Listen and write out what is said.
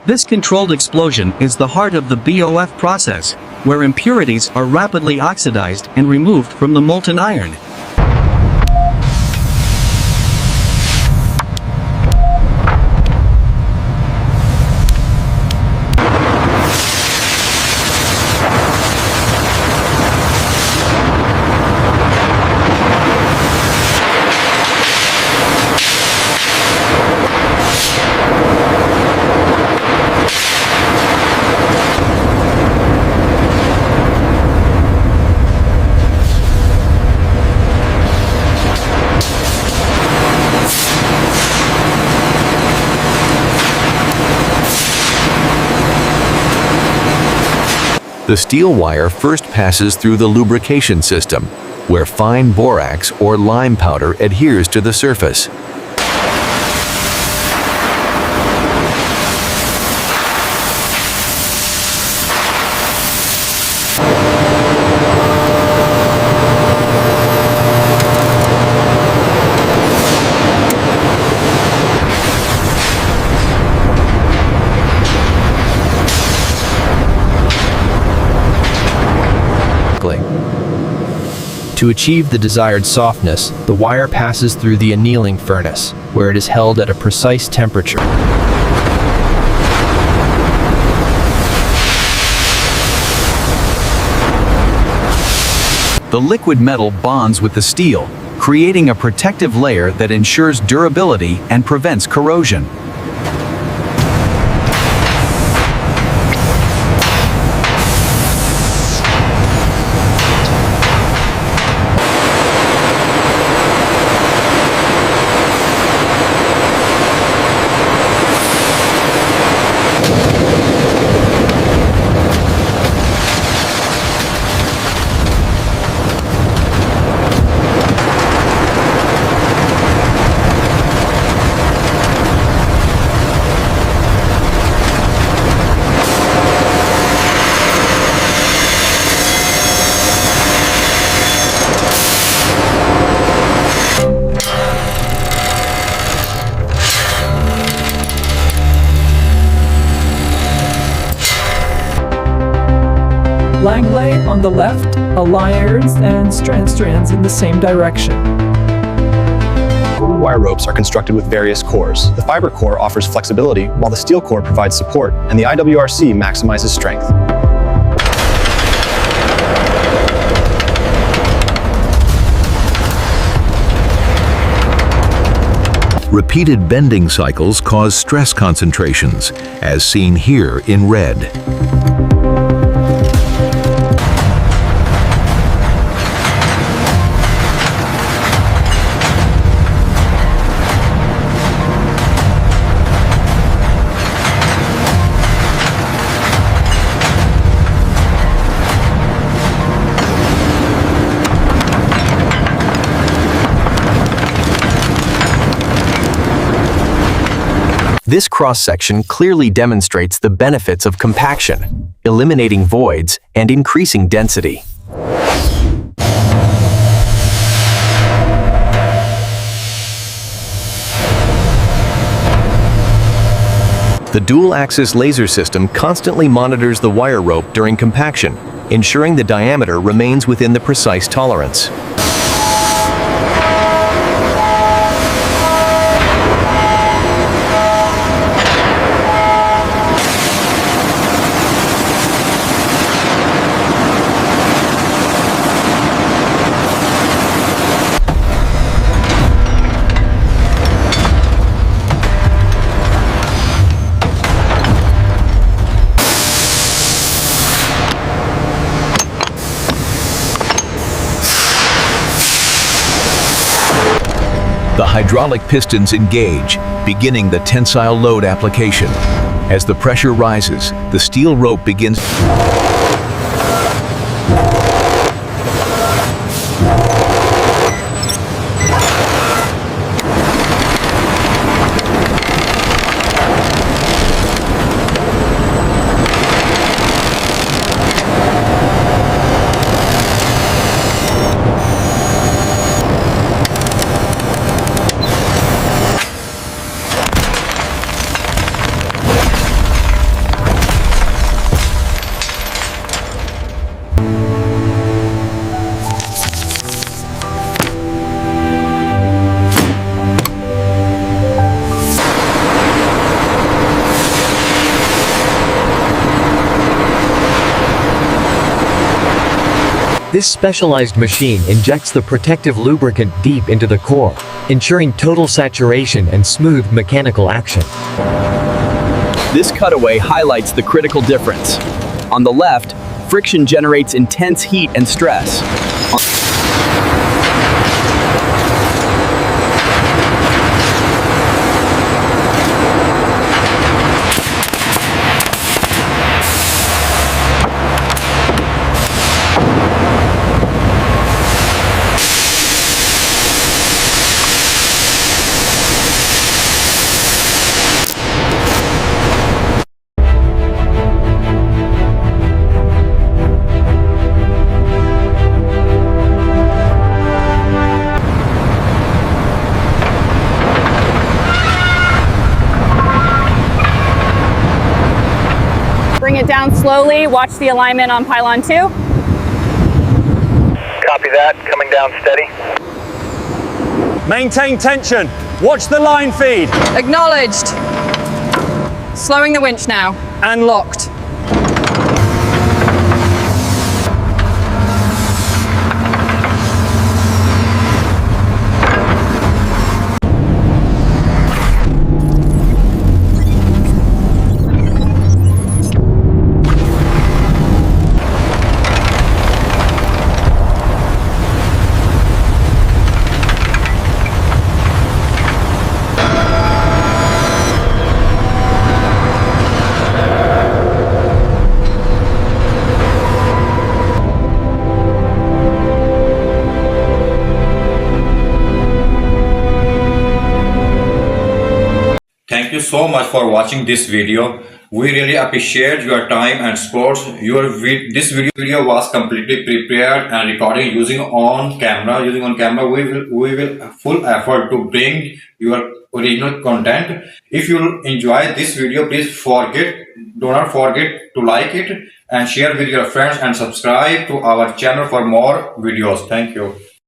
This controlled explosion is the heart of the BOF process, where impurities are rapidly oxidized and removed from the molten iron. The steel wire first passes through the lubrication system, where fine borax or lime powder adheres to the surface. To achieve the desired softness, the wire passes through the annealing furnace, where it is held at a precise temperature. The liquid metal bonds with the steel, creating a protective layer that ensures durability and prevents corrosion. Langley on the left, aligns and strands in the same direction. Wire ropes are constructed with various cores. The fiber core offers flexibility, while the steel core provides support, and the IWRC maximizes strength. Repeated bending cycles cause stress concentrations, as seen here in red. This cross-section clearly demonstrates the benefits of compaction, eliminating voids and increasing density. The dual-axis laser system constantly monitors the wire rope during compaction, ensuring the diameter remains within the precise tolerance. The hydraulic pistons engage, beginning the tensile load application. As the pressure rises, the steel rope begins. This specialized machine injects the protective lubricant deep into the core, ensuring total saturation and smooth mechanical action. This cutaway highlights the critical difference. On the left, friction generates intense heat and stress. Bring it down slowly. Watch the alignment on pylon 2. Copy that. Coming down steady. Maintain tension. Watch the line feed. Acknowledged. Slowing the winch now. And locked. Thank you so much for watching this video. We really appreciate your time and support. This video was completely prepared and recorded using on camera. We will full effort to bring your original content. If you enjoy this video, please do not forget to like it and share with your friends and subscribe to our channel for more videos. Thank you.